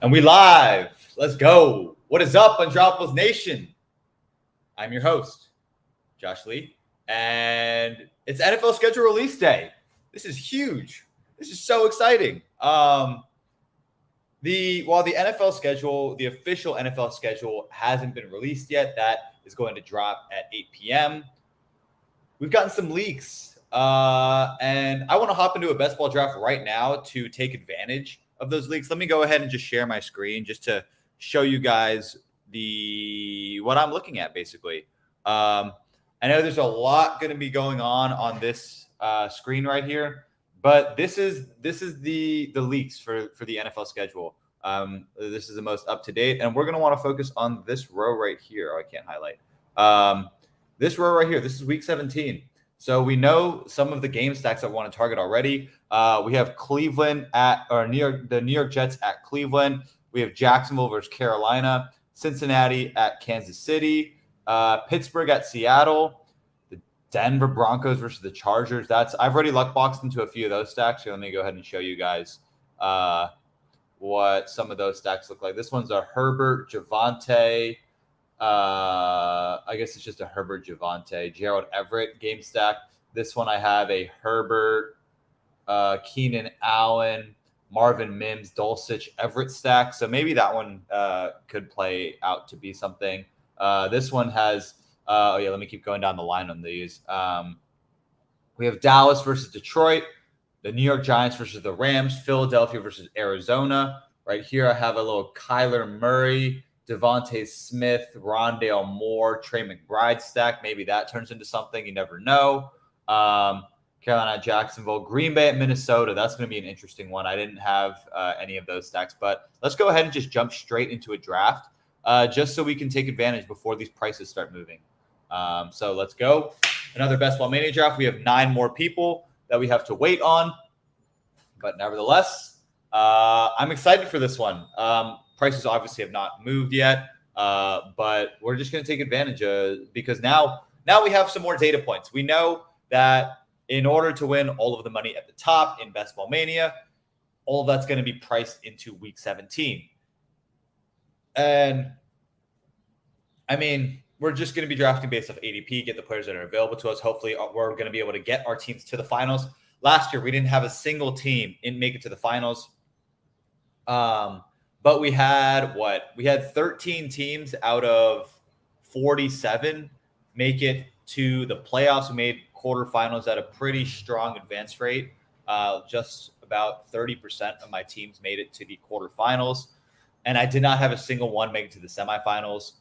And we live. Let's go. What is up, Undroppables Nation? I'm your host, Josh Lee, and it's NFL schedule release day. This is huge. This is so exciting. While the NFL schedule, the official NFL schedule hasn't been released yet, that is going to drop at 8 p.m. We've gotten some leaks, and I want to hop into a best ball draft right now to take advantage of those leaks. Let me go ahead and just share my screen just to show you guys what I'm looking at, basically. I know there's a lot going to be going on this screen right here, but this is the leaks for the NFL schedule. This is the most up to date, and we're going to want to focus on this row right here. Oh, I can't highlight. This row right here. This is week 17. So we know some of the game stacks that we want to target already. We have Cleveland the New York Jets at Cleveland. We have Jacksonville versus Carolina, Cincinnati at Kansas City, Pittsburgh at Seattle, the Denver Broncos versus the Chargers. I've already luck boxed into a few of those stacks. So let me go ahead and show you guys what some of those stacks look like. This one's a Herbert, Javonte. I guess it's just a Herbert, Javonte, Gerald Everett game stack. This one I have a Herbert, Keenan Allen, Marvin Mims, Dulcich, Everett stack. So maybe that one could play out to be something. This one has, let me keep going down the line on these. We have Dallas versus Detroit, the New York Giants versus the Rams, Philadelphia versus Arizona. Right here I have a little Kyler Murray, Devontae Smith, Rondale Moore, Trey McBride stack. Maybe that turns into something. You never know. Carolina at Jacksonville, Green Bay at Minnesota. That's going to be an interesting one. I didn't have any of those stacks, but let's go ahead and just jump straight into a draft just so we can take advantage before these prices start moving. So let's go. Another Best Ball Mania draft. We have 9 more people that we have to wait on, but nevertheless, I'm excited for this one. Prices obviously have not moved yet, but we're just going to take advantage of because now we have some more data points. We know that in order to win all of the money at the top in Best Ball Mania, all of that's going to be priced into week 17. And I mean, we're just going to be drafting based off ADP, get the players that are available to us. Hopefully, we're going to be able to get our teams to the finals. Last year, we didn't have a single team make it to the finals. But we had 13 teams out of 47 make it to the playoffs. We made quarterfinals at a pretty strong advance rate. Just about 30% of my teams made it to the quarterfinals. And I did not have a single one make it to the semifinals.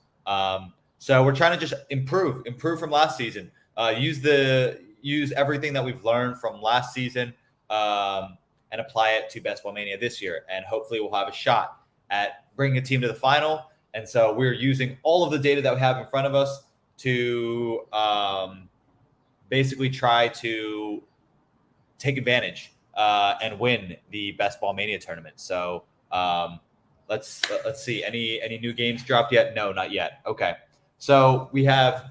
So we're trying to just improve from last season. Use everything that we've learned from last season and apply it to Best Ball Mania this year. And hopefully we'll have a shot at bringing a team to the final. And so we're using all of the data that we have in front of us to basically try to take advantage and win the Best Ball Mania tournament. So let's see. Any new games dropped yet? No, not yet. Okay. So we have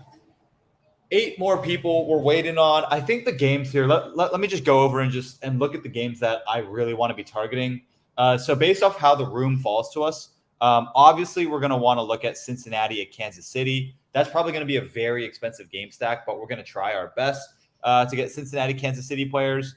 8 more people we're waiting on. I think the games here, let me just go over and look at the games that I really want to be targeting. So based off how the room falls to us, obviously we're going to want to look at Cincinnati at Kansas City. That's probably going to be a very expensive game stack, but we're going to try our best to get Cincinnati, Kansas City players.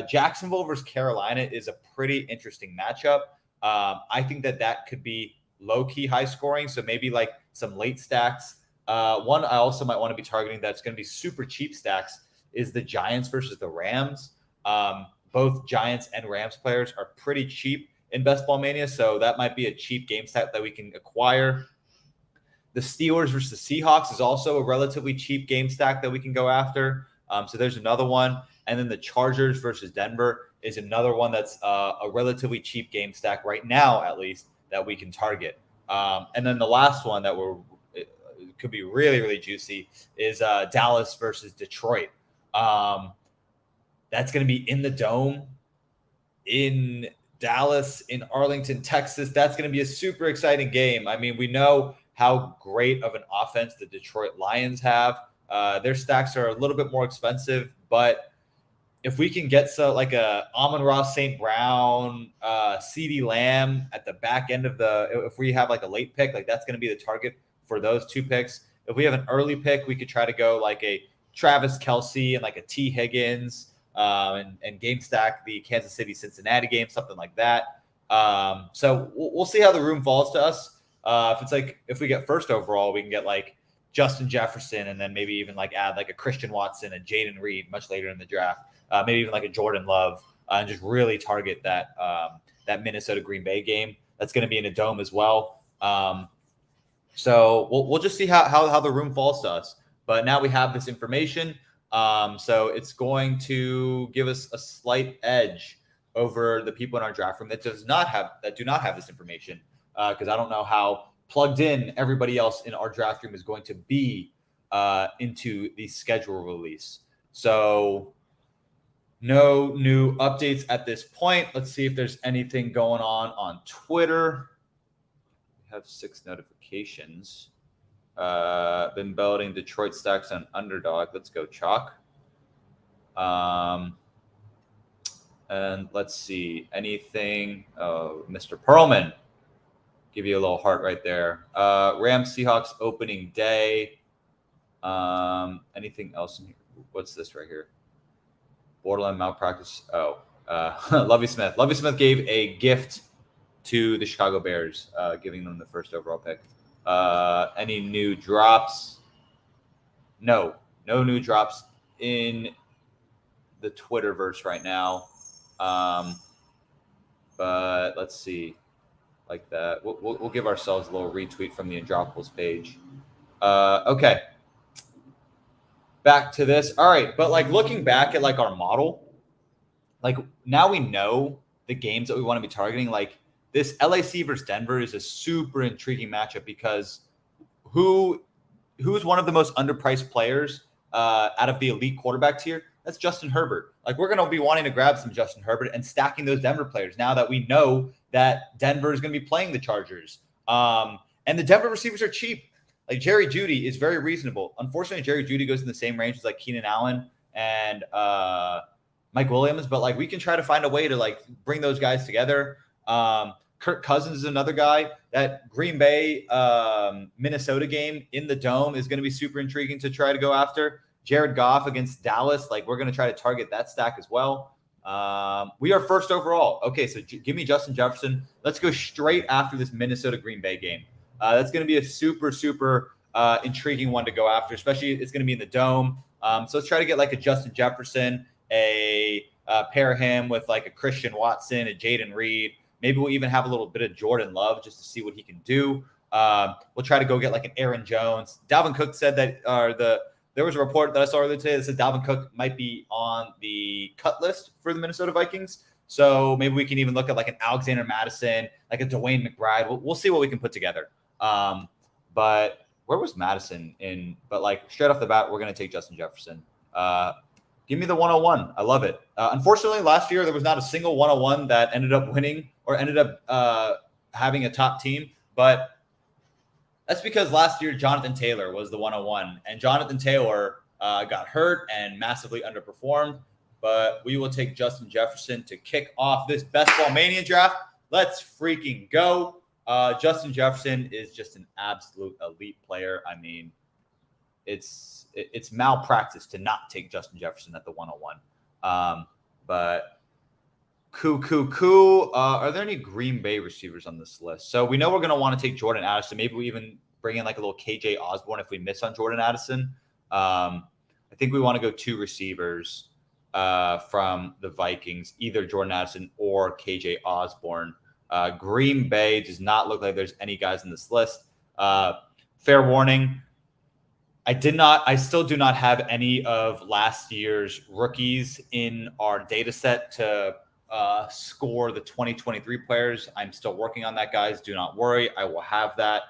Jacksonville versus Carolina is a pretty interesting matchup. I think that could be low-key high scoring, so maybe like some late stacks. One I also might want to be targeting that's going to be super cheap stacks is the Giants versus the Rams. Both Giants and Rams players are pretty cheap in Best Ball Mania, so that might be a cheap game stack that we can acquire. The Steelers versus the Seahawks is also a relatively cheap game stack that we can go after. So there's another one. And then the Chargers versus Denver is another one that's a relatively cheap game stack right now, at least, that we can target. And then the last one that could be really, really juicy is Dallas versus Detroit. That's going to be in the Dome in Dallas, in Arlington, Texas. That's going to be a super exciting game. I mean, we know how great of an offense the Detroit Lions have. Their stacks are a little bit more expensive, but if we can get like a Amon-Ra St. Brown, CeeDee Lamb at the back end of if we have like a late pick, like that's going to be the target for those 2 picks. If we have an early pick, we could try to go like a Travis Kelce and like a T Higgins, and game stack the Kansas City Cincinnati game, something like that. So we'll see how the room falls to us. If we get first overall, we can get like Justin Jefferson, and then maybe even like add like a Christian Watson and Jaden Reed much later in the draft. Maybe even like a Jordan Love, and just really target that Minnesota Green Bay game. That's going to be in a dome as well. So we'll just see how the room falls to us. But now we have this information, so it's going to give us a slight edge over the people in our draft room that do not have this information, because I don't know how plugged in everybody else in our draft room is going to be into the schedule release. So no new updates at this point. Let's see if there's anything going on Twitter. We have 6 notifications. Been building Detroit stacks on Underdog. Let's go, Chalk. And let's see. Anything? Oh, Mr. Perlman. Give you a little heart right there. Rams Seahawks opening day. Anything else in here? What's this right here? Borderline malpractice. Oh, Lovie Smith. Lovie Smith gave a gift to the Chicago Bears, giving them the first overall pick. Any new drops? No new drops in the Twitterverse right now. But let's see, like that. We'll give ourselves a little retweet from the Undroppables page. Okay. Back to this. All right. But like looking back at like our model, like now we know the games that we want to be targeting. Like this LAC versus Denver is a super intriguing matchup, because who's one of the most underpriced players out of the elite quarterback tier? That's Justin Herbert. Like we're going to be wanting to grab some Justin Herbert and stacking those Denver players now that we know that Denver is going to be playing the Chargers. And the Denver receivers are cheap. Like Jerry Jeudy is very reasonable. Unfortunately, Jerry Jeudy goes in the same range as like Keenan Allen and Mike Williams, but like we can try to find a way to like bring those guys together. Kirk Cousins is another guy. That Green Bay Minnesota game in the dome is going to be super intriguing to try to go after. Jared Goff against Dallas, like we're going to try to target that stack as well. We are first overall. Okay, so give me Justin Jefferson. Let's go straight after this Minnesota Green Bay game. That's going to be a super intriguing one to go after, especially it's going to be in the dome. So let's try to get like a Justin Jefferson, pair him with like a Christian Watson, a Jaden Reed. Maybe we'll even have a little bit of Jordan Love just to see what he can do. We'll try to go get like an Aaron Jones. Dalvin Cook said that there was a report that I saw earlier today that said Dalvin Cook might be on the cut list for the Minnesota Vikings. So maybe we can even look at like an Alexander Madison, like a Dwayne McBride. We'll see what we can put together. But where was Madison in? But like straight off the bat, we're going to take Justin Jefferson. Give me the 101. I love it. Unfortunately, last year there was not a single 101 that ended up winning or ended up having a top team. But that's because last year Jonathan Taylor was the 101, and Jonathan Taylor got hurt and massively underperformed. But we will take Justin Jefferson to kick off this Best Ball Mania draft. Let's freaking go. Justin Jefferson is just an absolute elite player. I mean, it's malpractice to not take Justin Jefferson at the 101. But cool. Are there any Green Bay receivers on this list? So we know we're going to want to take Jordan Addison. Maybe we even bring in like a little KJ Osborne if we miss on Jordan Addison. I think we want to go 2 receivers from the Vikings, either Jordan Addison or KJ Osborne. Green Bay does not look like there's any guys in this list. Fair warning. I still do not have any of last year's rookies in our data set to score the 2023 players. I'm still working on that, guys. Do not worry. I will have that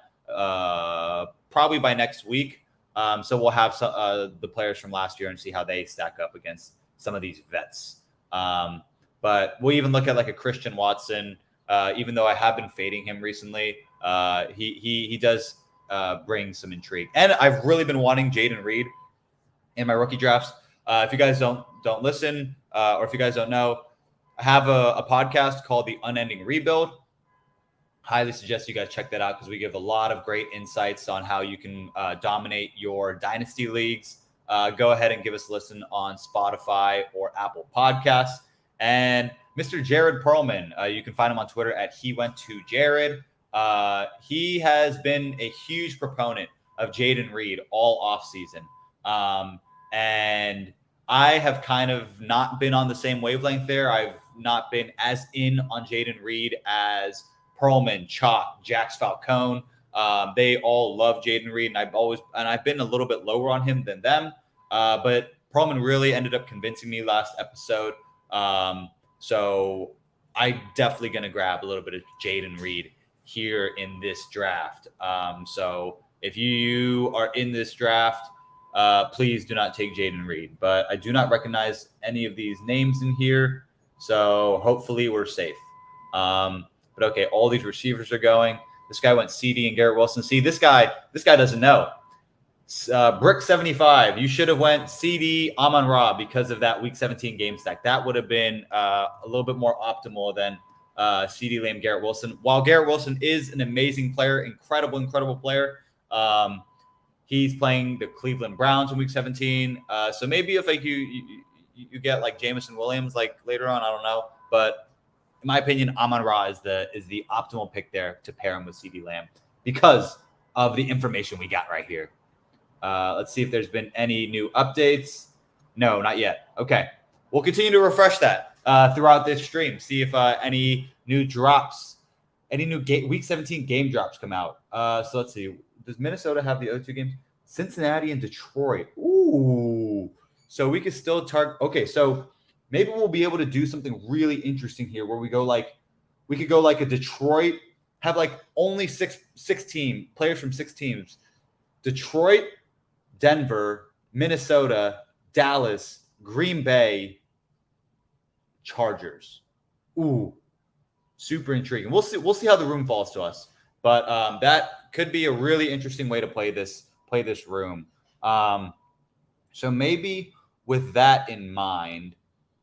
probably by next week. So we'll have the players from last year and see how they stack up against some of these vets. But we'll even look at like a Christian Watson. Even though I have been fading him recently, he does bring some intrigue. And I've really been wanting Jaden Reed in my rookie drafts. If you guys don't listen, or if you guys don't know, I have a podcast called The Unending Rebuild. Highly suggest you guys check that out because we give a lot of great insights on how you can dominate your dynasty leagues. Go ahead and give us a listen on Spotify or Apple Podcasts. And Mr. Jared Perlman, you can find him on Twitter at He Went to Jared. He has been a huge proponent of Jaden Reed all offseason. And I have kind of not been on the same wavelength there. I've not been as in on Jaden Reed as Perlman, Chalk, Jax Falcone. They all love Jaden Reed, and I've been a little bit lower on him than them. But Perlman really ended up convincing me last episode. So I'm definitely going to grab a little bit of Jaden Reed here in this draft. So if you are in this draft, please do not take Jaden Reed. But I do not recognize any of these names in here, so hopefully we're safe. But okay, all these receivers are going. This guy went CD and Garrett Wilson. See, this guy doesn't know. Brick 75, you should have went CD Amon-Ra because of that Week 17 game stack. That would have been a little bit more optimal than CD Lamb, Garrett Wilson. While Garrett Wilson is an amazing player, incredible player, he's playing the Cleveland Browns in Week 17. So maybe if like you get like Jameson Williams like later on, I don't know, but in my opinion, Amon-Ra is the optimal pick there to pair him with CD Lamb because of the information we got right here. Let's see if there's been any new updates. No, not yet. Okay. We'll continue to refresh that throughout this stream. See if any new drops, any new Week 17 game drops come out. So let's see. Does Minnesota have the other two games? Cincinnati and Detroit. Ooh. So we could still target. Okay, so maybe we'll be able to do something really interesting here where we could go like a Detroit, have like only six players from 6 teams. Detroit, Denver, Minnesota, Dallas, Green Bay, Chargers. Ooh, super intriguing. We'll see how the room falls to us, but that could be a really interesting way to play this room. So maybe with that in mind,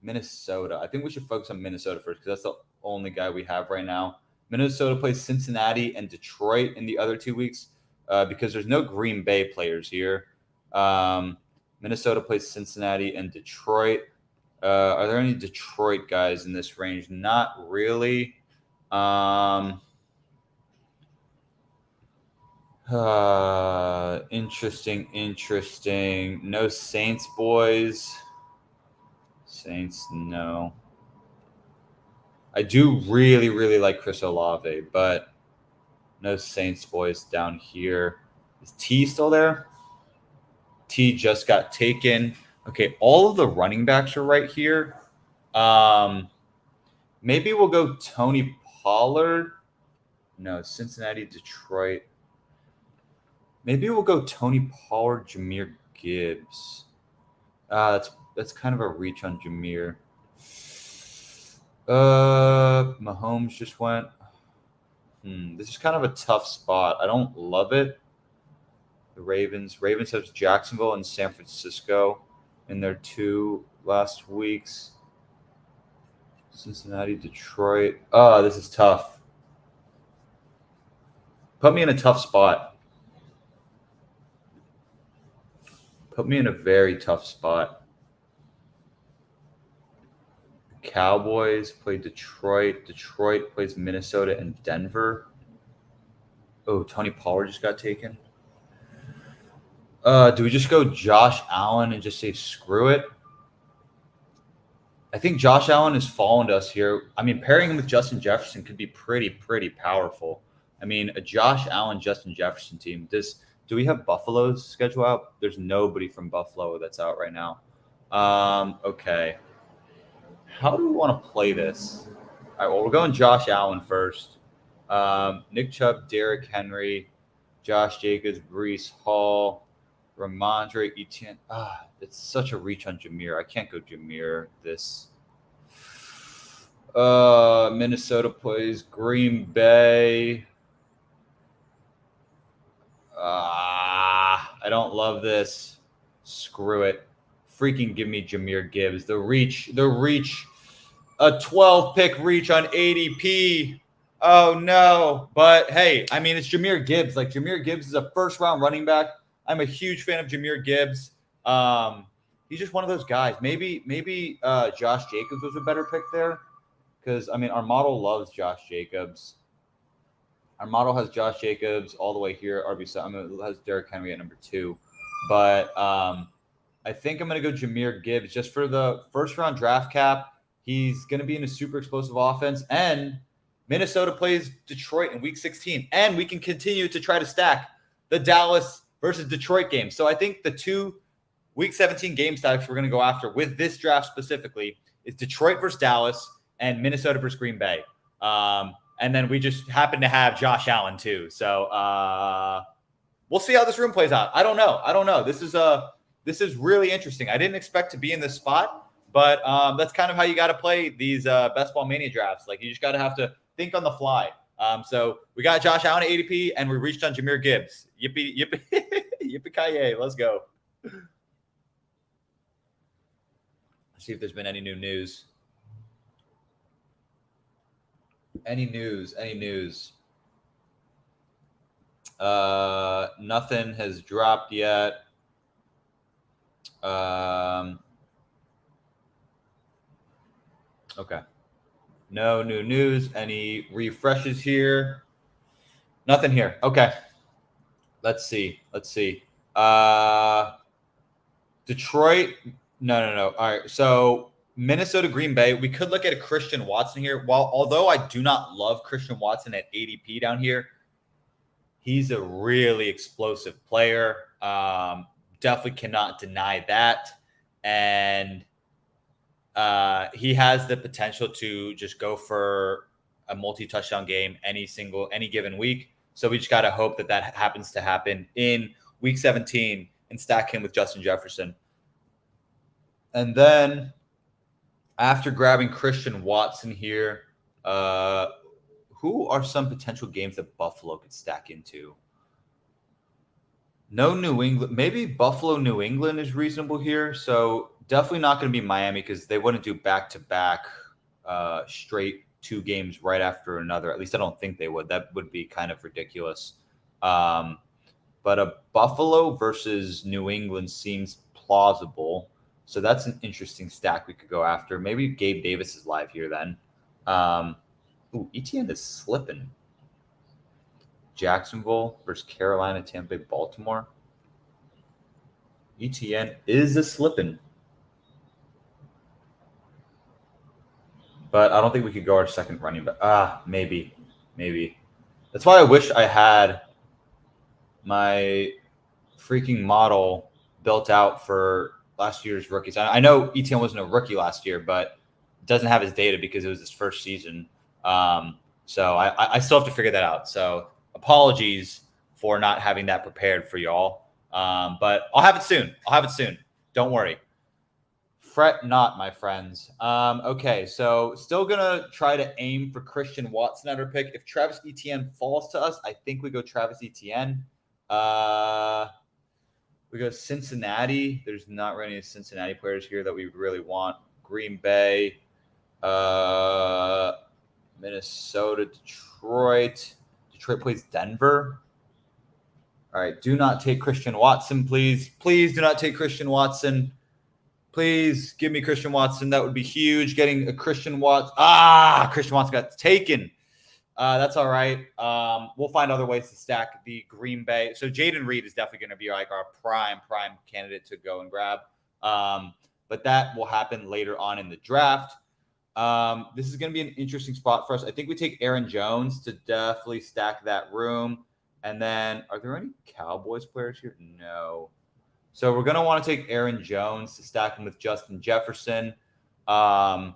Minnesota. I think we should focus on Minnesota first because that's the only guy we have right now. Minnesota plays Cincinnati and Detroit in the other 2 weeks because there's no Green Bay players here. Minnesota plays Cincinnati and Detroit. Are there any Detroit guys in this range? Not really. Interesting. No Saints boys. Saints, no. I do really like Chris Olave, but no Saints boys down here. Is T still there? T just got taken. Okay, all of the running backs are right here. Maybe we'll go Tony Pollard. No, Cincinnati, Detroit. Maybe we'll go Tony Pollard, Jahmyr Gibbs. That's kind of a reach on Jahmyr. Mahomes just went. This is kind of a tough spot. I don't love it. The Ravens have Jacksonville and San Francisco in their 2 last weeks. Cincinnati, Detroit. Oh, this is tough. Put me in a tough spot. Put me in a very tough spot. Cowboys play Detroit. Detroit plays Minnesota and Denver. Oh, Tony Pollard just got taken. Do we just go Josh Allen and just say screw it? I think Josh Allen has fallen to us here. I mean, pairing him with Justin Jefferson could be pretty powerful. I mean, a Josh Allen, Justin Jefferson team. Do we have Buffalo's schedule out? There's nobody from Buffalo that's out right now. Okay. How do we want to play this? All right, well, we're going Josh Allen first. Nick Chubb, Derrick Henry, Josh Jacobs, Breece Hall, Ramondre Etienne. It's such a reach on Jahmyr. I can't go Jahmyr. This. Minnesota plays Green Bay. I don't love this. Screw it. freaking give me Jahmyr Gibbs. The reach, a 12-pick reach on ADP. Oh no. But hey, I mean, it's Jahmyr Gibbs. Like, Jahmyr Gibbs is a first-round running back. I'm a huge fan of Jahmyr Gibbs. He's just one of those guys. Maybe Josh Jacobs was a better pick there, because I mean, our model loves Josh Jacobs. Our model has Josh Jacobs all the way here. RB7. I mean, it has Derrick Henry at number 2. But I think I'm going to go Jahmyr Gibbs just for the first-round draft cap. He's going to be in a super explosive offense, and Minnesota plays Detroit in Week 16, and we can continue to try to stack the Dallas versus Detroit game. So I think the 2 Week 17 game stacks we're going to go after with this draft specifically is Detroit versus Dallas and Minnesota versus Green Bay. And then we just happen to have Josh Allen too. So we'll see how this room plays out. I don't know. This is really interesting. I didn't expect to be in this spot, but that's kind of how you got to play these best ball mania drafts. Like, you just got to have to think on the fly. So we got Josh Allen at ADP, and we reached on Jahmyr Gibbs. Yippee, yippee, yippee-ki-yay. Let's go. Let's see if there's been any new news. Any news? Nothing has dropped yet. Okay. No new news. Any refreshes here? Nothing here. Okay. Let's see. Detroit. No. All right. So Minnesota, Green Bay. We could look at a Christian Watson here. Although I do not love Christian Watson at ADP down here, he's a really explosive player. Definitely cannot deny that. And he has the potential to just go for a multi-touchdown game any given week. So we just got to hope that happens to happen in Week 17 and stack him with Justin Jefferson. And then after grabbing Christian Watson here, who are some potential games that Buffalo could stack into? No New England. Maybe Buffalo, New England is reasonable here. So definitely not going to be Miami, because they wouldn't do back-to-back straight 2 games right after another. At least I don't think they would. That would be kind of ridiculous. But a Buffalo versus New England seems plausible. So that's an interesting stack we could go after. Maybe Gabe Davis is live here then. ETN is slipping. Jacksonville versus Carolina, Tampa Bay, Baltimore. ETN is a slipping. But I don't think we could go our second running back. Maybe. That's why I wish I had my freaking model built out for last year's rookies. I know ETN wasn't a rookie last year, but doesn't have his data because it was his first season. So I still have to figure that out. So apologies for not having that prepared for y'all. But I'll have it soon. Don't worry. Fret not, my friends. Okay, so still going to try to aim for Christian Watson at our pick. If Travis Etienne falls to us, I think we go Travis Etienne. We go Cincinnati. There's not really any Cincinnati players here that we really want. Green Bay, Minnesota, Detroit. Detroit plays Denver. All right, do not take Christian Watson, please. Please do not take Christian Watson. Please give me Christian Watson. That would be huge. Getting a Christian Watson. Christian Watson got taken. That's all right. We'll find other ways to stack the Green Bay. So Jaden Reed is definitely going to be like our prime candidate to go and grab. But that will happen later on in the draft. This is going to be an interesting spot for us. I think we take Aaron Jones to definitely stack that room. And then, are there any Cowboys players here? No. So we're going to want to take Aaron Jones to stack him with Justin Jefferson. And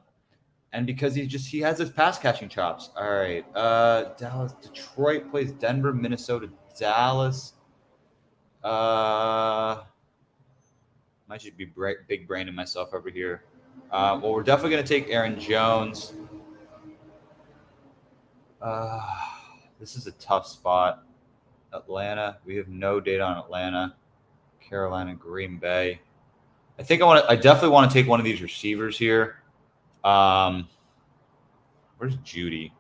because he has his pass catching chops. All right. Dallas, Detroit plays Denver, Minnesota, Dallas. Might just be big braining myself over here. Well, we're definitely going to take Aaron Jones. This is a tough spot. Atlanta. We have no data on Atlanta. Carolina, Green Bay. I think I definitely want to take one of these receivers here. Where's Judy?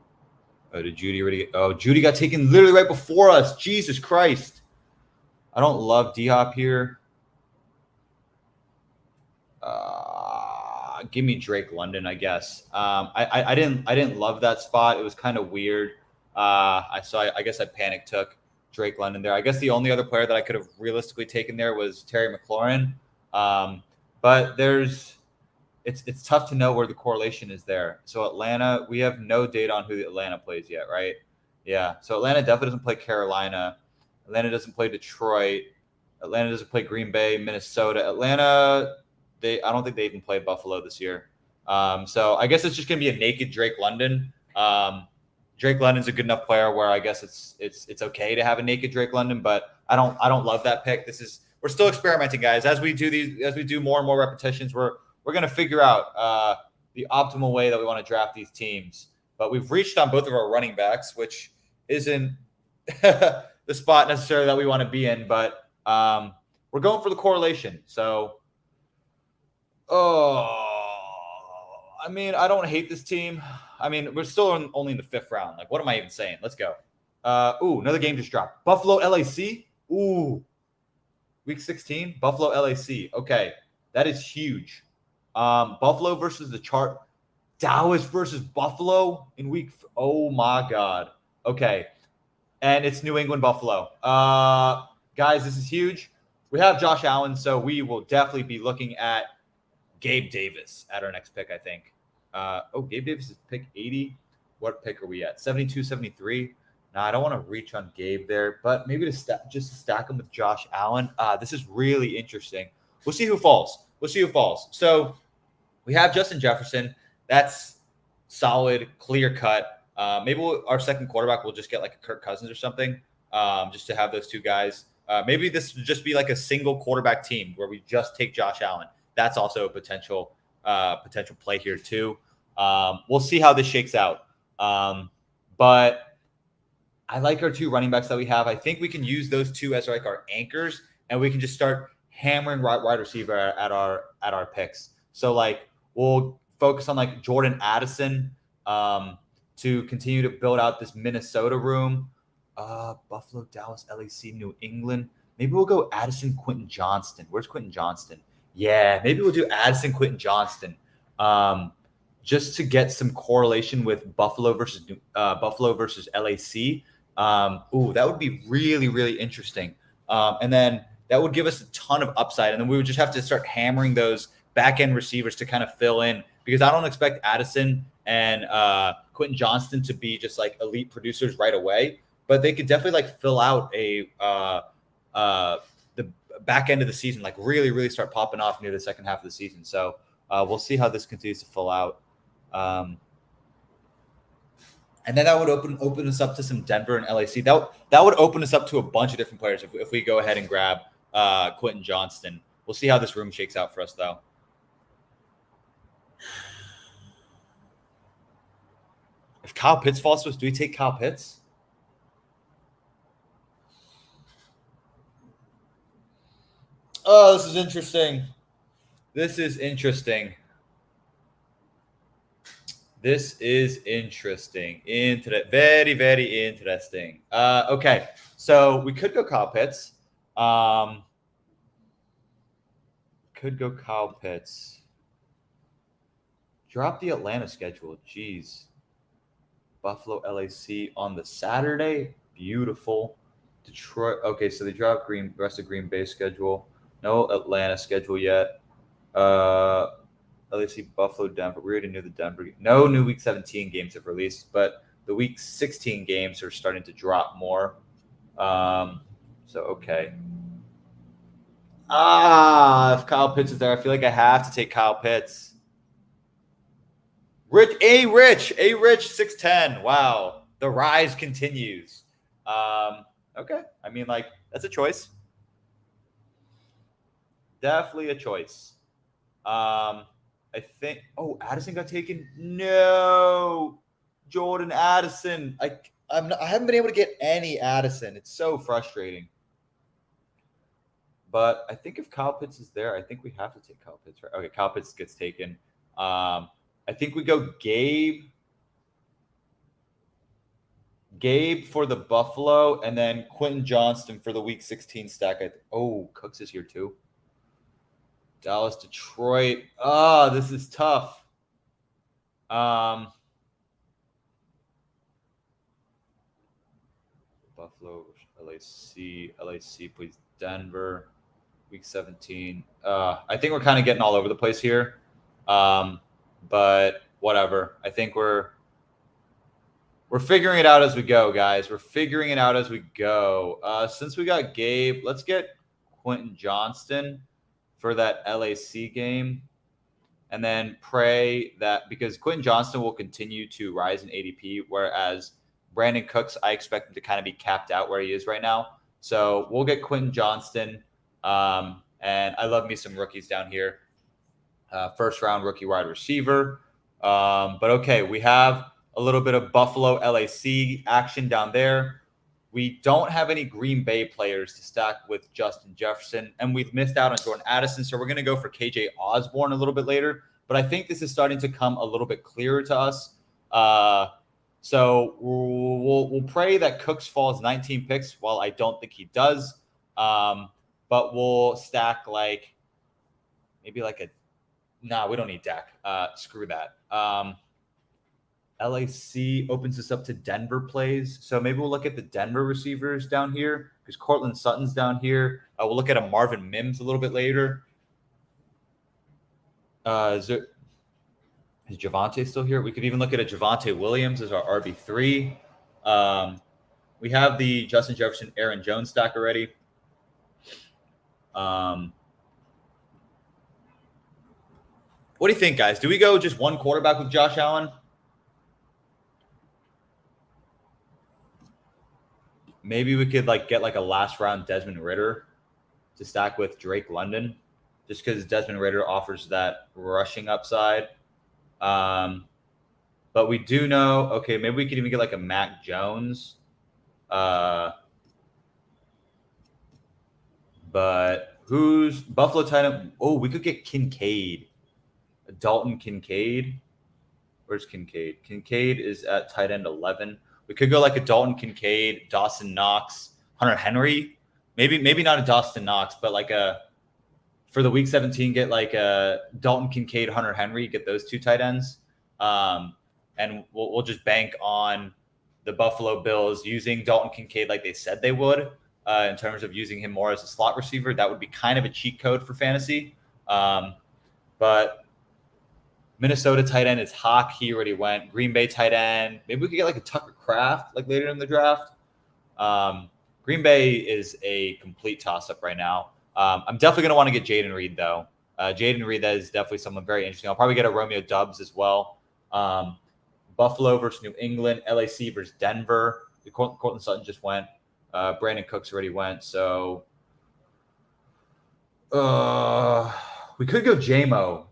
Oh, did Judy already get? Oh, Judy got taken literally right before us. Jesus Christ. I don't love D-Hop here. Give me Drake London, I guess. I didn't love that spot. It was kind of weird. I guess I panic took Drake London there. I guess the only other player that I could have realistically taken there was Terry McLaurin. But it's tough to know where the correlation is there. So Atlanta, we have no data on who the Atlanta plays yet, right? Yeah. So Atlanta definitely doesn't play Carolina. Atlanta doesn't play Detroit. Atlanta doesn't play Green Bay, Minnesota. Atlanta, I don't think they even played Buffalo this year. So I guess it's just gonna be a naked Drake London. Drake London's a good enough player where I guess it's okay to have a naked Drake London, but I don't love that pick. We're still experimenting, guys. As we do more and more repetitions, we're gonna figure out the optimal way that we want to draft these teams. But we've reached on both of our running backs, which isn't the spot necessarily that we want to be in, but we're going for the correlation. So, I mean, I don't hate this team. I mean, we're still only in the 5th round. Like, what am I even saying? Let's go. Another game just dropped. Buffalo LAC. Ooh, week 16, Buffalo LAC. Okay, that is huge. Buffalo versus the chart. Dallas versus Buffalo in week. Oh my God. Okay, and it's New England Buffalo. Guys, this is huge. We have Josh Allen, so we will definitely be looking at Gabe Davis at our next pick, I think. Gabe Davis is pick 80. What pick are we at? 72, 73. Now, I don't want to reach on Gabe there, but maybe just stack him with Josh Allen. This is really interesting. We'll see who falls. So we have Justin Jefferson. That's solid, clear cut. Maybe our second quarterback will just get like a Kirk Cousins or something, just to have those two guys. Maybe this would just be like a single quarterback team where we just take Josh Allen. That's also a potential play here too. We'll see how this shakes out. But I like our 2 running backs that we have. I think we can use those 2 as like our anchors, and we can just start hammering wide receiver at our picks. So like we'll focus on like Jordan Addison to continue to build out this Minnesota room. Buffalo, Dallas, LAC, New England. Maybe we'll go Addison, Quentin Johnston. Where's Quentin Johnston? Yeah, maybe we'll do Addison, Quentin Johnston, just to get some correlation with Buffalo versus LAC. That would be really, really interesting. And then that would give us a ton of upside. And then we would just have to start hammering those back end receivers to kind of fill in, because I don't expect Addison and Quentin Johnston to be just like elite producers right away, but they could definitely like fill out the back end of the season, like really, really start popping off near the second half of the season. So we'll see how this continues to fill out. And then that would open us up to some Denver and LAC. That would open us up to a bunch of different players if we go ahead and grab Quentin Johnston. We'll see how this room shakes out for us, though. If Kyle Pitts falls to us, do we take Kyle Pitts? Oh, this is interesting. This is interesting. Very, very interesting. Okay, so we could go Kyle Pitts. Drop the Atlanta schedule. Jeez. Buffalo, LAC on the Saturday. Beautiful. Detroit. Okay, so they drop rest of Green Bay schedule. No Atlanta schedule yet. LAC, Buffalo, Denver. We already knew the Denver. No new Week 17 games have released, but the Week 16 games are starting to drop more. Okay. If Kyle Pitts is there, I feel like I have to take Kyle Pitts. Rich, 6'10". Wow. The rise continues. Okay. I mean, like, that's a choice. Definitely a choice. I think. Oh, Addison got taken. No, Jordan Addison. I haven't been able to get any Addison. It's so frustrating. But I think if Kyle Pitts is there, I think we have to take Kyle Pitts. Right? Okay, Kyle Pitts gets taken. I think we go Gabe for the Buffalo, and then Quentin Johnston for the Week 16 stack. Cooks is here too. Dallas, Detroit. This is tough. Buffalo, LAC plays Denver, Week 17. I think we're kind of getting all over the place here, but whatever. I think we're figuring it out as we go, guys. We're figuring it out as we go. Since we got Gabe, let's get Quentin Johnston for that LAC game. And then pray that because Quentin Johnston will continue to rise in ADP, whereas Brandon Cooks, I expect him to kind of be capped out where he is right now. So we'll get Quentin Johnston. And I love me some rookies down here. First round rookie wide receiver. But okay, we have a little bit of Buffalo LAC action down there. We don't have any Green Bay players to stack with Justin Jefferson, and we've missed out on Jordan Addison, so we're going to go for KJ Osborne a little bit later. But I think this is starting to come a little bit clearer to us. So we'll pray that Cooks falls 19 picks. Well, I don't think he does, but we'll stack maybe we don't need Dak. Screw that. LAC opens this up to Denver plays. So maybe we'll look at the Denver receivers down here because Cortland Sutton's down here. We'll look at a Marvin Mims a little bit later. Is Javonte still here? We could even look at a Javonte Williams as our RB3. We have the Justin Jefferson, Aaron Jones stack already. What do you think, guys? Do we go just one quarterback with Josh Allen? Maybe we could get a last round Desmond Ridder to stack with Drake London, just because Desmond Ridder offers that rushing upside. But we do know, okay, maybe we could even get a Mac Jones. But who's Buffalo tight end? Oh, we could get Kincaid. Dalton Kincaid. Where's Kincaid? Kincaid is at tight end 11. We could go a Dalton Kincaid, Dawson Knox, Hunter Henry. Maybe not a Dawson Knox, but for the Week 17, get a Dalton Kincaid, Hunter Henry, get those two tight ends. And we'll just bank on the Buffalo Bills using Dalton Kincaid like they said they would in terms of using him more as a slot receiver. That would be kind of a cheat code for fantasy. But Minnesota tight end is Hawk. He already went. Green Bay tight end. Maybe we could get a Tucker Kraft later in the draft. Green Bay is a complete toss-up right now. I'm definitely going to want to get Jaden Reed, though. Jaden Reed, that is definitely someone very interesting. I'll probably get a Romeo Doubs as well. Buffalo versus New England. LAC versus Denver. Cortland Sutton just went. Brandon Cooks already went. So we could go JMO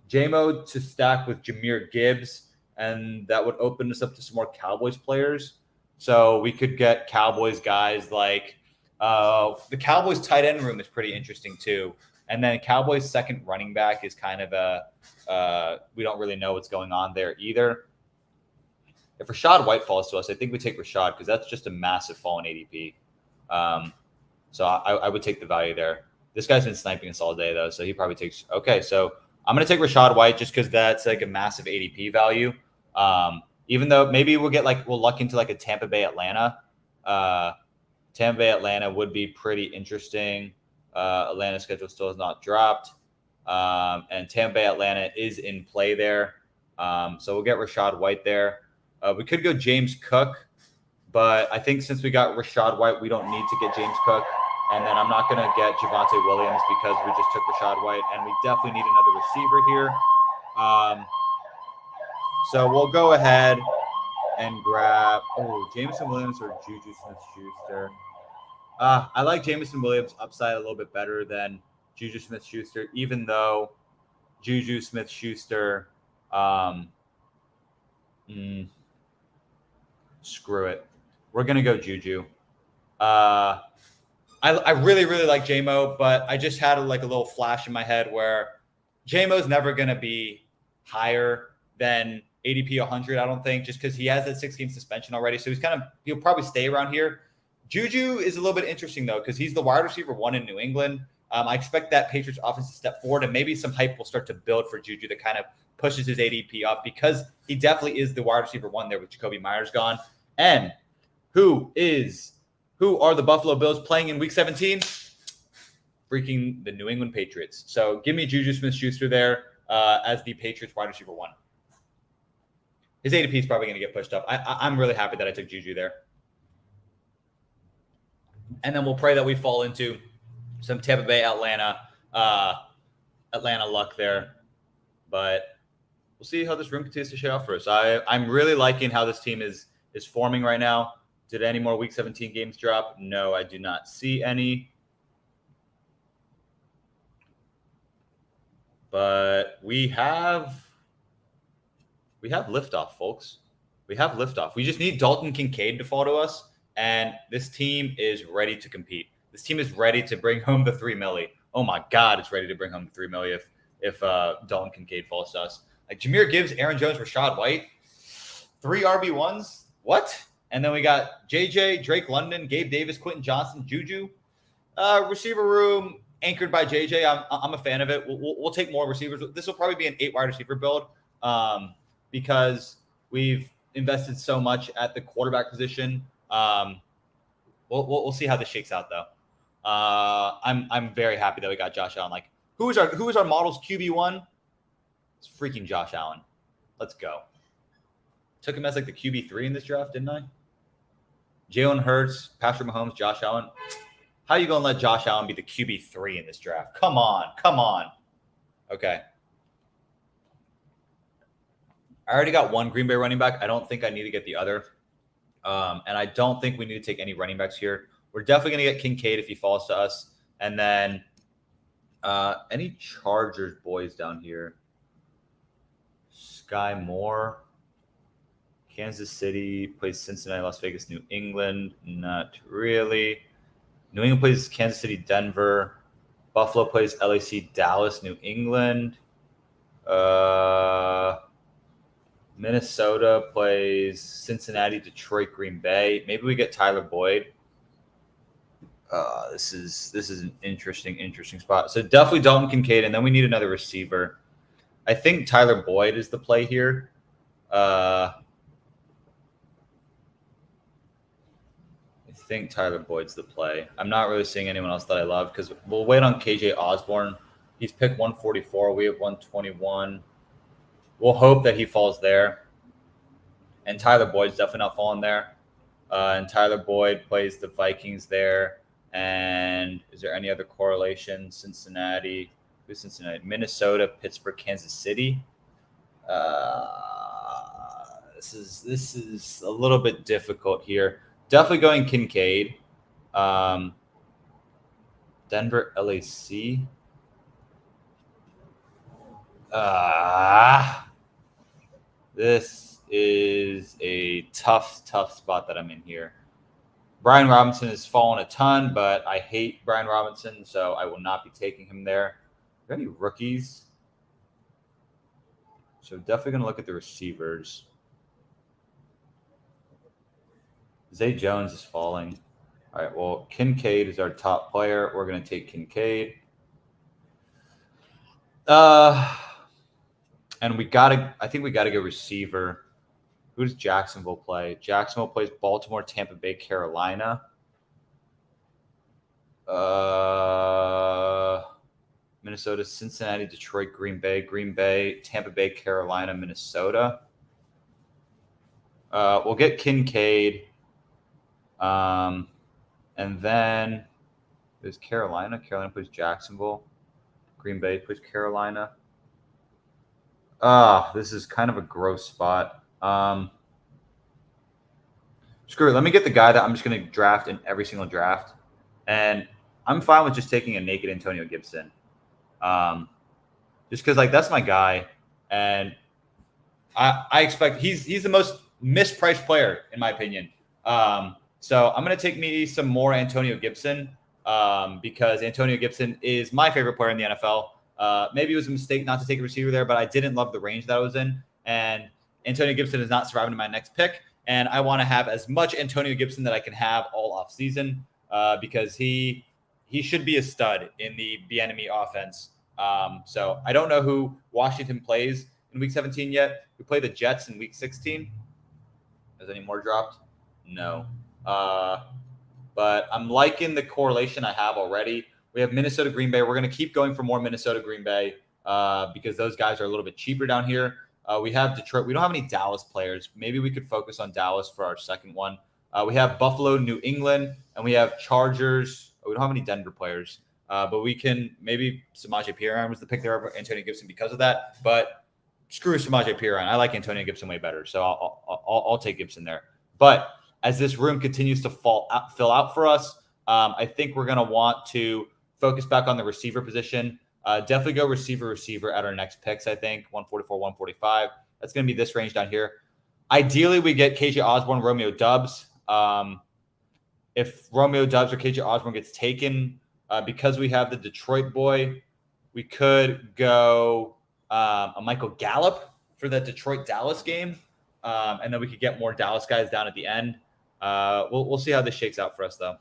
to stack with Jahmyr Gibbs, and that would open us up to some more Cowboys players. So we could get Cowboys guys the Cowboys tight end room is pretty interesting too. And then Cowboys second running back is kind of we don't really know what's going on there either. If Rachaad White falls to us, I think we take Rachaad because that's just a massive fall in ADP. So I would take the value there. This guy's been sniping us all day, though, so he probably takes – okay, so I'm going to take Rachaad White just because that's a massive ADP value. Even though maybe we'll luck into a Tampa Bay Atlanta. Tampa Bay Atlanta would be pretty interesting. Atlanta's schedule still has not dropped. And Tampa Bay Atlanta is in play there. So we'll get Rachaad White there. We could go James Cook, but I think since we got Rachaad White, we don't need to get James Cook. And then I'm not going to get Javonte Williams because we just took Rachaad White, and we definitely need another receiver here. So we'll go ahead and grab Jameson Williams or Juju Smith-Schuster. I like Jameson Williams' upside a little bit better than Juju Smith-Schuster, even though Juju Smith-Schuster, screw it. We're going to go Juju. I really, really like JMO, but I just had like a little flash in my head where JMO's never going to be higher than ADP 100, I don't think, just because he has that 6-game suspension already. So he'll probably stay around here. Juju is a little bit interesting, though, because he's the wide receiver 1 in New England. I expect that Patriots offense to step forward, and maybe some hype will start to build for Juju that kind of pushes his ADP up because he definitely is the wide receiver 1 there with Jacoby Myers gone. And who are the Buffalo Bills playing in Week 17? Freaking the New England Patriots. So give me Juju Smith-Schuster there as the Patriots wide receiver 1. His ADP is probably going to get pushed up. I'm really happy that I took Juju there. And then we'll pray that we fall into some Tampa Bay, Atlanta luck there. But we'll see how this room continues to shake out for us. I'm really liking how this team is forming right now. Did any more Week 17 games drop? No, I do not see any. But we have liftoff, folks. We have liftoff. We just need Dalton Kincaid to fall to us, and this team is ready to compete. This team is ready to bring home the $3 million. Oh my God, it's ready to bring home the $3 million if Dalton Kincaid falls to us. Like Jahmyr Gibbs, Aaron Jones, Rachaad White, 3 RB1s. What? And then we got JJ, Drake London, Gabe Davis, Quentin Johnson, Juju. Receiver room anchored by JJ. I'm a fan of it. We'll take more receivers. This will probably be an 8 wide receiver build because we've invested so much at the quarterback position. We'll see how this shakes out though. I'm very happy that we got Josh Allen. Like who is our model's QB1? It's freaking Josh Allen. Let's go. Took him as like the QB3 in this draft, didn't I? Jalen Hurts, Patrick Mahomes, Josh Allen. How are you going to let Josh Allen be the QB3 in this draft? Come on. Okay. I already got 1 Green Bay running back. I don't think I need to get the other. And I don't think we need to take any running backs here. We're definitely going to get Kincaid if he falls to us. And then any Chargers boys down here? Sky Moore. Kansas City plays Cincinnati, Las Vegas, New England. Not really. New England plays Kansas City, Denver. Buffalo plays LAC, Dallas, New England. Minnesota plays Cincinnati, Detroit, Green Bay. Maybe we get Tyler Boyd. This is an interesting spot. So definitely Dalton Kincaid, and then we need another receiver. I think Tyler Boyd is the play here. I think Tyler Boyd's the play. I'm not really seeing anyone else that I love because we'll wait on KJ Osborne. He's picked 144. We have 121. We'll hope that he falls there. And Tyler Boyd's definitely not falling there. And Tyler Boyd plays the Vikings there. And is there any other correlation? Cincinnati. Who's Cincinnati? Minnesota, Pittsburgh, Kansas City. This is a little bit difficult here. Definitely going Kincaid. Denver, LAC. This is a tough spot that I'm in here. Brian Robinson has fallen a ton, but I hate Brian Robinson, so I will not be taking him there. Are there any rookies? So definitely going to look at the receivers. Zay Jones is falling. All right, well, Kincaid is our top player. We're going to take Kincaid. And I think we got to go receiver. Who does Jacksonville play? Jacksonville plays Baltimore, Tampa Bay, Carolina. Minnesota, Cincinnati, Detroit, Green Bay, Tampa Bay, Carolina, Minnesota. We'll get Kincaid. And then there's Carolina. Carolina plays Jacksonville. Green Bay plays Carolina. This is kind of a gross spot. Screw it. Let me get the guy that I'm just going to draft in every single draft. And I'm fine with just taking a naked Antonio Gibson. Just because, like, that's my guy. And I expect he's the most mispriced player, in my opinion. So I'm going to take me some more Antonio Gibson. because Antonio Gibson is my favorite player in the NFL. Maybe it was a mistake not to take a receiver there, but I didn't love the range that I was in. And Antonio Gibson is not surviving my next pick. And I want to have as much Antonio Gibson that I can have all off season because he should be a stud in the Bieniemy offense. So I don't know who Washington plays in Week 17 yet. We play the Jets in Week 16. Has any more dropped? No. But I'm liking the correlation I have already. We have Minnesota, Green Bay. We're going to keep going for more Minnesota, Green Bay because those guys are a little bit cheaper down here. We have Detroit. We don't have any Dallas players. Maybe we could focus on Dallas for our second one. We have Buffalo, New England, and we have Chargers. We don't have any Denver players, but we can maybe Samaje Perine was the pick there over Antonio Gibson because of that. But screw Samaje Perine. I like Antonio Gibson way better, so I'll take Gibson there. But as this room continues to fill out for us, I think we're going to want to focus back on the receiver position. Definitely go receiver at our next picks, I think. 144, 145. That's going to be this range down here. Ideally, we get KJ Osborne, Romeo Doubs. If Romeo Doubs or KJ Osborne gets taken, because we have the Detroit boy, we could go a Michael Gallup for that Detroit-Dallas game. And then we could get more Dallas guys down at the end. We'll see how this shakes out for us, though.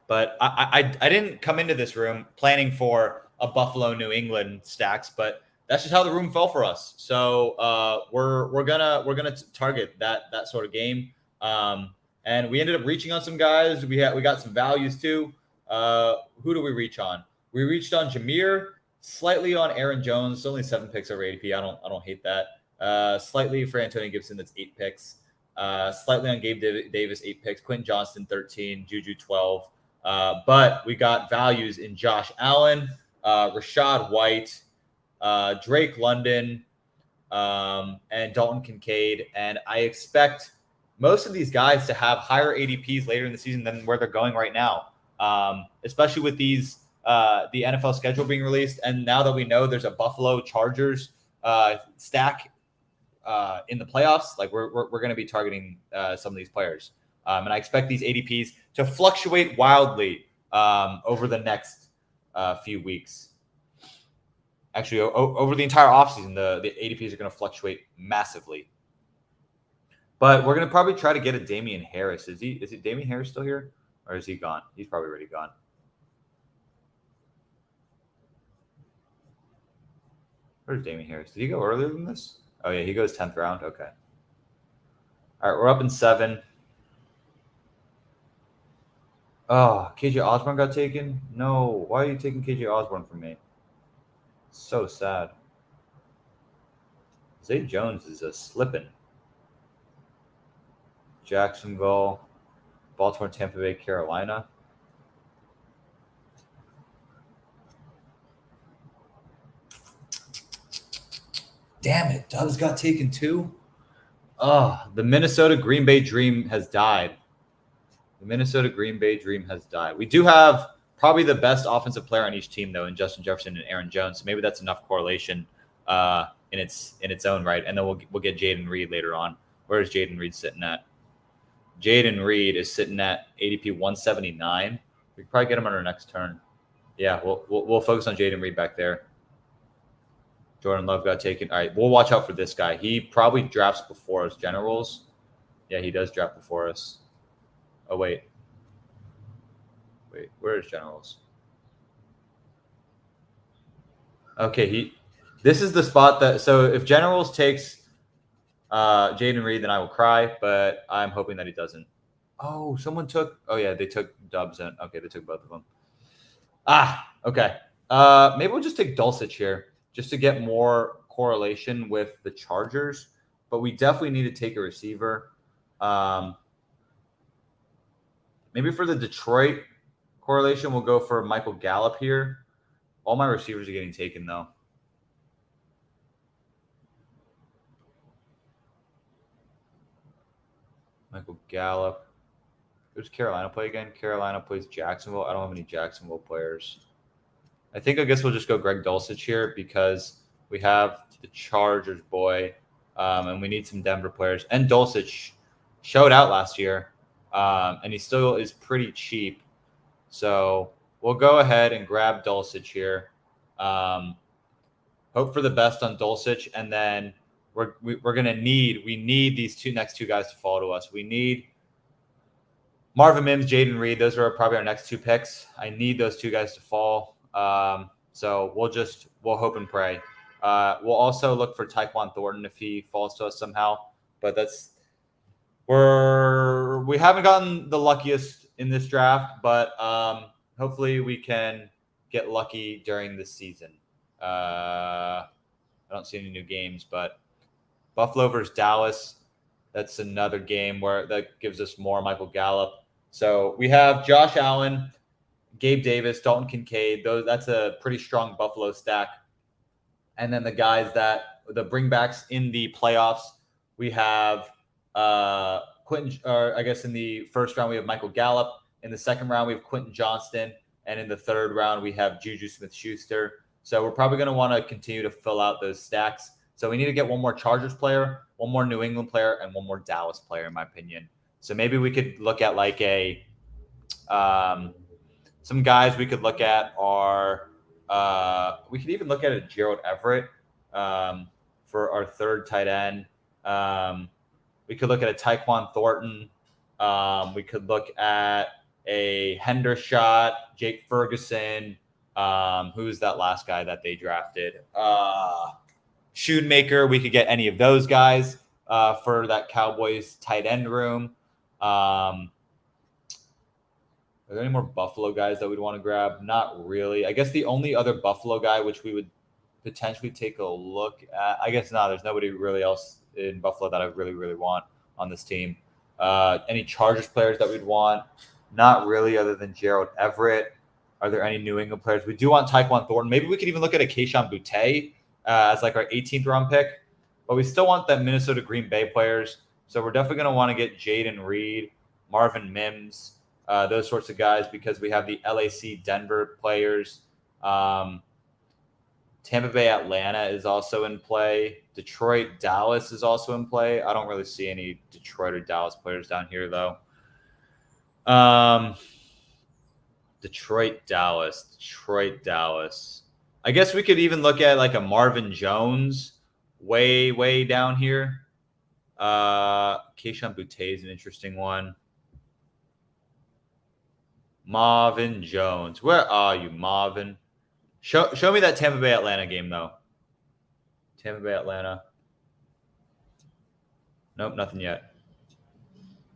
But I didn't come into this room planning for a Buffalo New England stacks, but that's just how the room fell for us. So we're gonna target that sort of game. And we ended up reaching on some guys. We got some values too. Who do we reach on? We reached on Jameer, slightly on Aaron Jones. Only 7 picks over ADP. I don't hate that. Slightly for Antonio Gibson, that's 8 picks. Slightly on Gabe Davis, 8 picks. Quentin Johnston, 13. Juju, 12. But we got values in Josh Allen, Rashad White, Drake London, and Dalton Kincaid. And I expect most of these guys to have higher ADPs later in the season than where they're going right now, especially with these the NFL schedule being released. And now that we know there's a Buffalo Chargers stack in the playoffs, like we're going to be targeting some of these players. And I expect these ADPs to fluctuate wildly over the next few weeks. Actually, over the entire offseason, the ADPs are going to fluctuate massively. But we're going to probably try to get a Damian Harris. Is Damian Harris still here? Or is he gone? He's probably already gone. Where's Damian Harris? Did he go earlier than this? Oh, yeah, he goes 10th round. Okay. All right, we're up in 7. Oh, KJ Osborne got taken? No. Why are you taking KJ Osborne from me? So sad. Zay Jones is a slipping. Jacksonville, Baltimore, Tampa Bay, Carolina. Damn it. Dobbs got taken too? Oh, the Minnesota Green Bay dream has died. The Minnesota Green Bay dream has died. We do have probably the best offensive player on each team, though, in Justin Jefferson and Aaron Jones. So maybe that's enough correlation in its own right. And then we'll get Jaden Reed later on. Where is Jaden Reed sitting at? Jaden Reed is sitting at ADP 179. We could probably get him on our next turn. Yeah, we'll focus on Jaden Reed back there. Jordan Love got taken. All right, we'll watch out for this guy. He probably drafts before us. Generals. Yeah, he does draft before us. Oh, wait, where is Generals? Okay, this is the spot that, so if Generals takes Jaden Reed, then I will cry, but I'm hoping that he doesn't. Oh, they took Dubs in. Okay, they took both of them. Okay. Maybe we'll just take Dulcich here just to get more correlation with the Chargers, but we definitely need to take a receiver. Maybe for the Detroit correlation, we'll go for Michael Gallup here. All my receivers are getting taken, though. Michael Gallup. Who's Carolina play again? Carolina plays Jacksonville. I don't have any Jacksonville players. I guess we'll just go Greg Dulcich here because we have the Chargers boy, and we need some Denver players. And Dulcich showed out last year, and he still is pretty cheap. So we'll go ahead and grab Dulcich here. Hope for the best on Dulcich, and then we're gonna need these next two guys to fall to us. We need Marvin Mims, Jaden Reed. Those are probably our next two picks. I need those two guys to fall. So we'll hope and pray. We'll also look for Tyquan Thornton if he falls to us somehow. But we haven't gotten the luckiest in this draft, but hopefully we can get lucky during this season. I don't see any new games, but Buffalo versus Dallas. That's another game that gives us more Michael Gallup. So we have Josh Allen, Gabe Davis, Dalton Kincaid. That's a pretty strong Buffalo stack. And then the guys the bringbacks in the playoffs, we have Quentin, or I guess in the first round, we have Michael Gallup. In the second round, we have Quentin Johnston. And in the third round, we have Juju Smith-Schuster. So we're probably going to want to continue to fill out those stacks. So we need to get one more Chargers player, one more New England player, and one more Dallas player, in my opinion. So maybe we could look at like some guys we could look at are we could even look at a Gerald Everett for our third tight end. We could look at a Tyquan Thornton. We could look at a Hendershot, Jake Ferguson. Who's that last guy that they drafted? Shoemaker. We could get any of those guys for that Cowboys tight end room. Are there any more Buffalo guys that we'd want to grab? Not really. I guess the only other Buffalo guy which we would potentially take a look at, I guess there's nobody really else in Buffalo that I really, really want on this team. Any Chargers players that we'd want? Not really, other than Gerald Everett. Are there any New England players? We do want Tyquan Thornton. Maybe we could even look at a Kayshon Boutte as like our 18th round pick. But we still want the Minnesota Green Bay players. So we're definitely going to want to get Jaden Reed, Marvin Mims, those sorts of guys, because we have the LAC Denver players. Tampa Bay Atlanta is also in play. Detroit Dallas is also in play. I don't really see any Detroit or Dallas players down here, though. Detroit Dallas. I guess we could even look at like a Marvin Jones way down here. Kayshon Boutte is an interesting one. Marvin Jones. Where are you, Marvin? Show me that Tampa Bay Atlanta game, though. Tampa Bay Atlanta. Nope, nothing yet.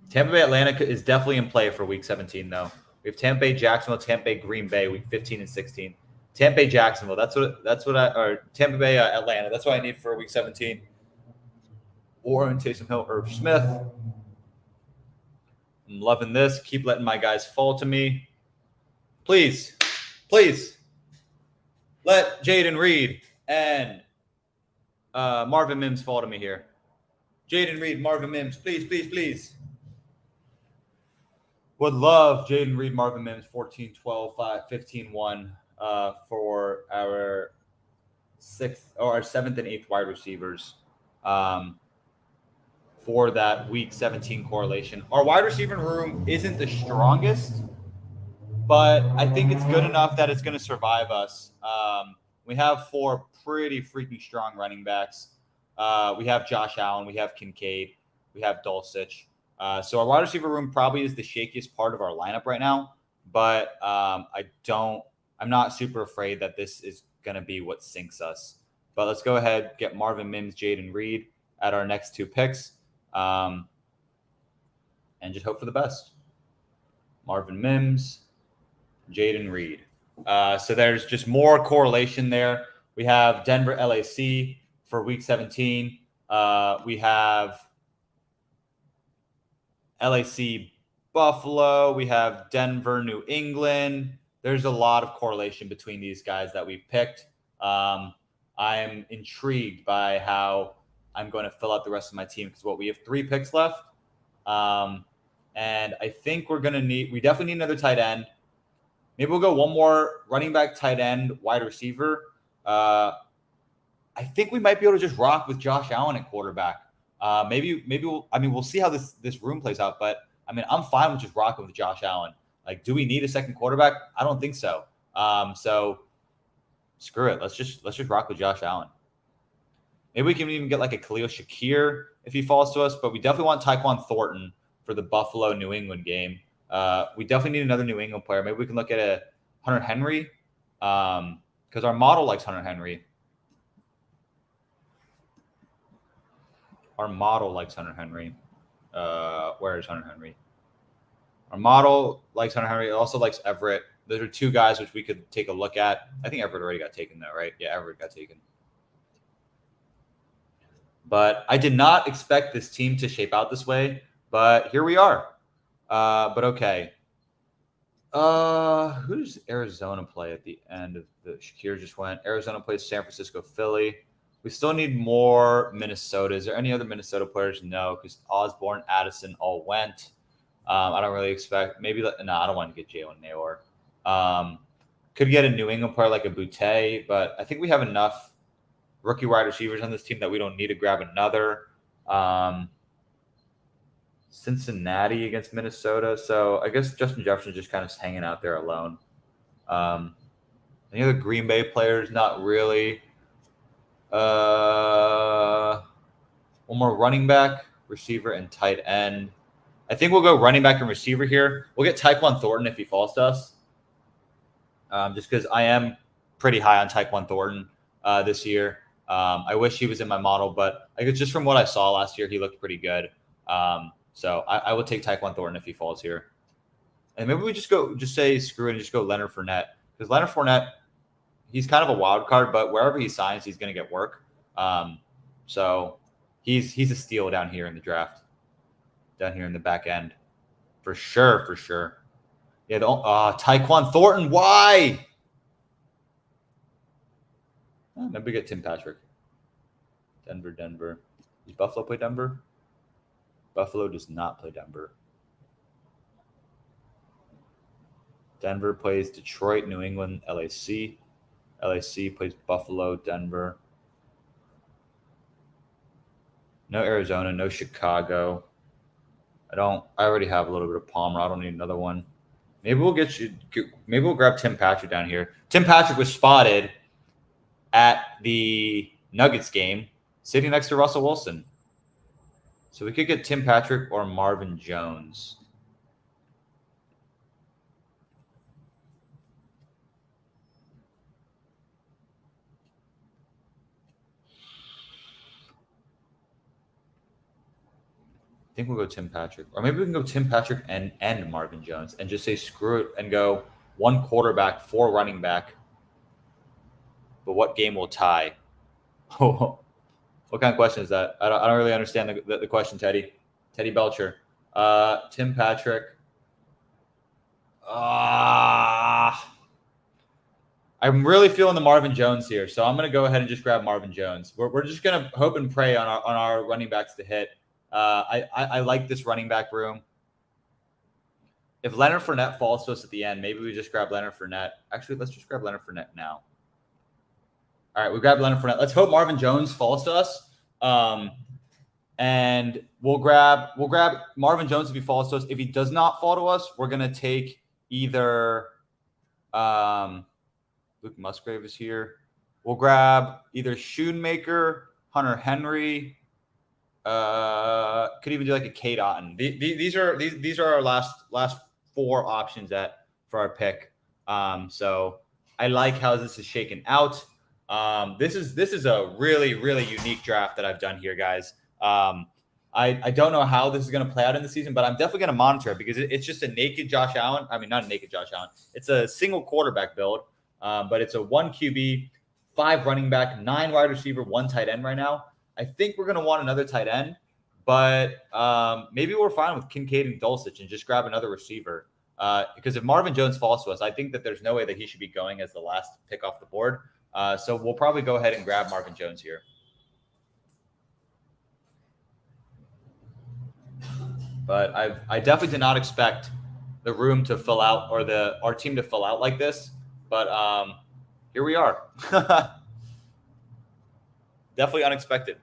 Tampa Bay Atlanta is definitely in play for week 17, though. We have Tampa Bay Jacksonville, Tampa Bay Green Bay, week 15 and 16. Tampa Bay Jacksonville. Or Tampa Bay Atlanta. That's what I need for week 17. Warren, Taysom Hill, Irv Smith. I'm loving this. Keep letting my guys fall to me. Please let Jaden Reed and Marvin Mims fall to me here. Jaden Reed, Marvin Mims, please. Would love Jaden Reed, Marvin Mims, 14, 12, 5, 15, 1 for our seventh and eighth wide receivers for that week 17 correlation. Our wide receiver room isn't the strongest, but I think it's good enough that it's going to survive us. We have four pretty freaking strong running backs. We have Josh Allen, we have Kincaid, we have Dulcich. So our wide receiver room probably is the shakiest part of our lineup right now, but I'm not super afraid that this is going to be what sinks us. But let's go ahead, get Marvin Mims, Jaden Reed at our next two picks, and just hope for the best. Marvin Mims, Jaden Reed. So there's just more correlation there. We have Denver LAC for week 17. We have LAC Buffalo. We have Denver, New England. There's a lot of correlation between these guys that we've picked. I'm intrigued by how I'm going to fill out the rest of my team, because we have 3 picks left. And I think we definitely need another tight end. Maybe we'll go one more running back, tight end, wide receiver. I think we might be able to just rock with Josh Allen at quarterback. Maybe we'll see how this room plays out. But I mean, I'm fine with just rocking with Josh Allen. Like, do we need a second quarterback? I don't think so. So screw it. Let's just rock with Josh Allen. Maybe we can even get like a Khalil Shakir if he falls to us. But we definitely want Tyquan Thornton for the Buffalo New England game. We definitely need another New England player. Maybe we can look at a Hunter Henry, because our model likes Hunter Henry. Our model likes Hunter Henry. Where is Hunter Henry? Our model likes Hunter Henry. It also likes Everett. Those are two guys which we could take a look at. I think Everett already got taken though, right? Yeah, Everett got taken. But I did not expect this team to shape out this way. But here we are. But okay. Who does Arizona play at the end of the Shakir just went? Arizona plays San Francisco, Philly. We still need more Minnesota. Is there any other Minnesota players? No, because Osborne, Addison all went. I don't really expect. Maybe I don't want to get Jalen Naylor. Could get a New England player like a Boutte, but I think we have enough rookie wide receivers on this team that we don't need to grab another. Cincinnati against Minnesota. So I guess Justin Jefferson's just kind of hanging out there alone. Any other Green Bay players? Not really. One more running back, receiver, and tight end. I think we'll go running back and receiver here. We'll get Tyquan Thornton if he falls to us. Just because I am pretty high on Tyquan Thornton this year. I wish he was in my model, but I guess just from what I saw last year, he looked pretty good. So I will take Tyquan Thornton if he falls here. And maybe we just say screw it and just go Leonard Fournette. Because Leonard Fournette, he's kind of a wild card, but wherever he signs, he's going to get work. So he's a steal down here in the draft, down here in the back end. For sure. Yeah, Tyquan Thornton, why? Maybe we get Tim Patrick. Denver. Does Buffalo play Denver? Buffalo does not play Denver. Denver plays Detroit, New England, LAC. LAC plays Buffalo, Denver. No Arizona, no Chicago. I already have a little bit of Palmer. I don't need another one. Maybe we'll grab Tim Patrick down here. Tim Patrick was spotted at the Nuggets game sitting next to Russell Wilson. So we could get Tim Patrick or Marvin Jones. I think we'll go Tim Patrick. Or maybe we can go Tim Patrick and Marvin Jones and just say screw it and go one quarterback, 4 running back. But what game will tie? What kind of question is that? I don't really understand the question, Teddy. Teddy Belcher. Tim Patrick. I'm really feeling the Marvin Jones here, so I'm going to go ahead and just grab Marvin Jones. We're just going to hope and pray on our running backs to hit. I like this running back room. If Leonard Fournette falls to us at the end, maybe we just grab Leonard Fournette. Actually, let's just grab Leonard Fournette now. All right, we grabbed Leonard Fournette. Let's hope Marvin Jones falls to us. And we'll grab Marvin Jones if he falls to us. If he does not fall to us, we're going to take either Luke Musgrave is here. We'll grab either Schoonmaker, Hunter Henry. Could even do like a Kate Otten. These are our last 4 options for our pick. So I like how this is shaken out. This is a really, really unique draft that I've done here, guys. I don't know how this is going to play out in the season, but I'm definitely going to monitor it because it's just a naked Josh Allen. I mean, not a naked Josh Allen. It's a single quarterback build, but it's a 1 QB, 5 running back, 9 wide receiver, 1 tight end right now. I think we're going to want another tight end, but maybe we're fine with Kincaid and Dulcich and just grab another receiver. Because if Marvin Jones falls to us, I think that there's no way that he should be going as the last pick off the board. So we'll probably go ahead and grab Marvin Jones here. But I definitely did not expect the room to fill out or our team to fill out like this. But here we are. Definitely unexpected.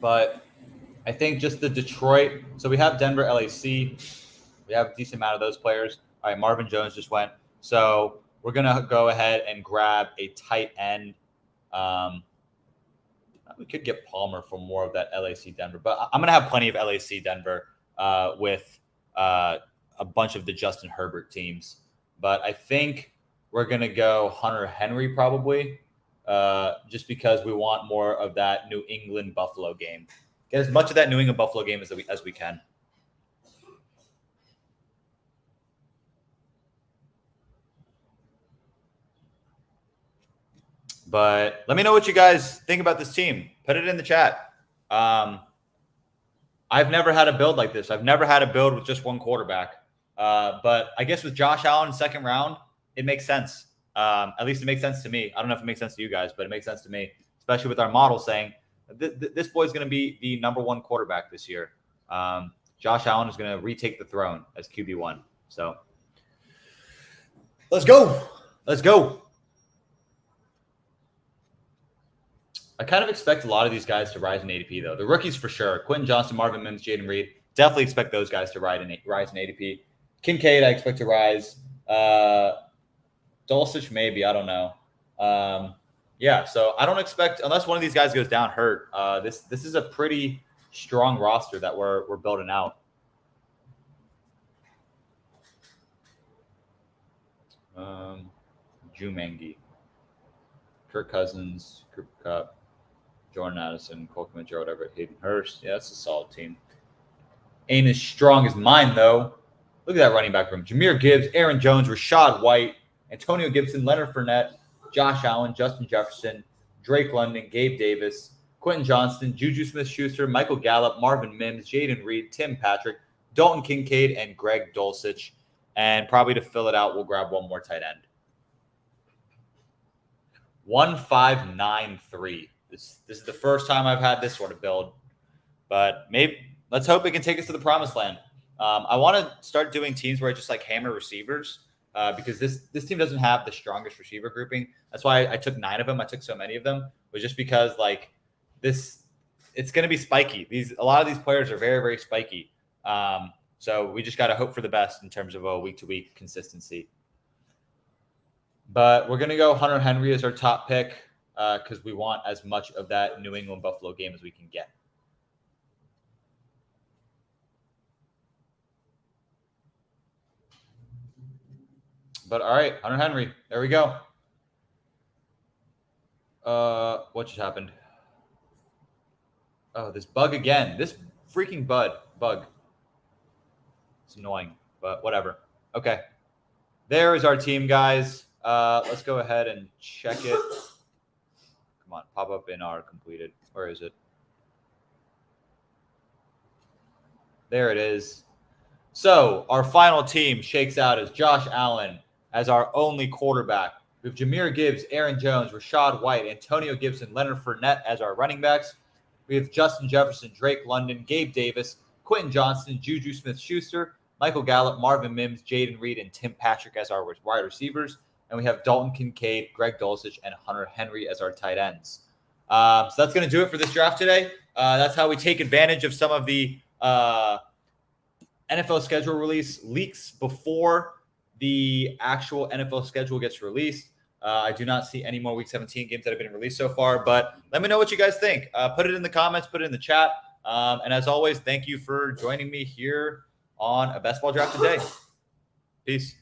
But I think just the Detroit. So we have Denver, LAC. We have a decent amount of those players. All right, Marvin Jones just went. So we're going to go ahead and grab a tight end. We could get Palmer for more of that LAC Denver, but I'm going to have plenty of LAC Denver with a bunch of the Justin Herbert teams. But I think we're going to go Hunter Henry probably just because we want more of that New England Buffalo game. Get as much of that New England Buffalo game as we can. But let me know what you guys think about this team. Put it in the chat. I've never had a build like this. I've never had a build with just one quarterback. But I guess with Josh Allen in second round, it makes sense. At least it makes sense to me. I don't know if it makes sense to you guys, but it makes sense to me, especially with our model saying this boy's going to be the number one quarterback this year. Josh Allen is going to retake the throne as QB1. So let's go. Let's go. I kind of expect a lot of these guys to rise in ADP, though. The rookies for sure. Quentin Johnston, Marvin Mims, Jaden Reed. Definitely expect those guys to rise in ADP. Kincaid, I expect to rise. Dulcich, maybe. I don't know. Yeah, so I don't expect, unless one of these guys goes down hurt, this is a pretty strong roster that we're building out. Jumangi. Kirk Cousins, Cooper Kupp, Jordan Addison, Cole Kmet, Gerald Everett, Hayden Hurst. Yeah, that's a solid team. Ain't as strong as mine, though. Look at that running back room. Jahmyr Gibbs, Aaron Jones, Rashad White, Antonio Gibson, Leonard Fournette, Josh Allen, Justin Jefferson, Drake London, Gabe Davis, Quentin Johnston, Juju Smith-Schuster, Michael Gallup, Marvin Mims, Jaden Reed, Tim Patrick, Dalton Kincaid, and Greg Dulcich. And probably to fill it out, we'll grab one more tight end. 1593. This is the first time I've had this sort of build, but maybe let's hope it can take us to the promised land. I want to start doing teams where I just like hammer receivers because this team doesn't have the strongest receiver grouping. That's why I took 9 of them. I took so many of them, was just because like it's going to be spiky. A lot of these players are very, very spiky. So we just got to hope for the best in terms of a week-to-week consistency. But we're going to go Hunter Henry as our top pick because we want as much of that New England Buffalo game as we can get. But all right, Hunter Henry. There we go. What just happened? Oh, this bug again. This freaking bug. It's annoying, but whatever. Okay. There is our team, guys. Let's go ahead and check it. Come on, pop up in our completed. Where is it? There it is. So our final team shakes out as Josh Allen as our only quarterback. We have Jahmyr Gibbs, Aaron Jones, Rashad White, Antonio Gibson, Leonard Fournette as our running backs. We have Justin Jefferson, Drake London, Gabe Davis, Quentin Johnston, Juju Smith-Schuster, Michael Gallup, Marvin Mims, Jaden Reed, and Tim Patrick as our wide receivers. And we have Dalton Kincaid, Greg Dulcich, and Hunter Henry as our tight ends. So that's going to do it for this draft today. That's how we take advantage of some of the NFL schedule release leaks before the actual NFL schedule gets released. I do not see any more Week 17 games that have been released so far, but let me know what you guys think. Put it in the comments, put it in the chat. And as always, thank you for joining me here on a Best Ball Draft Today. Peace.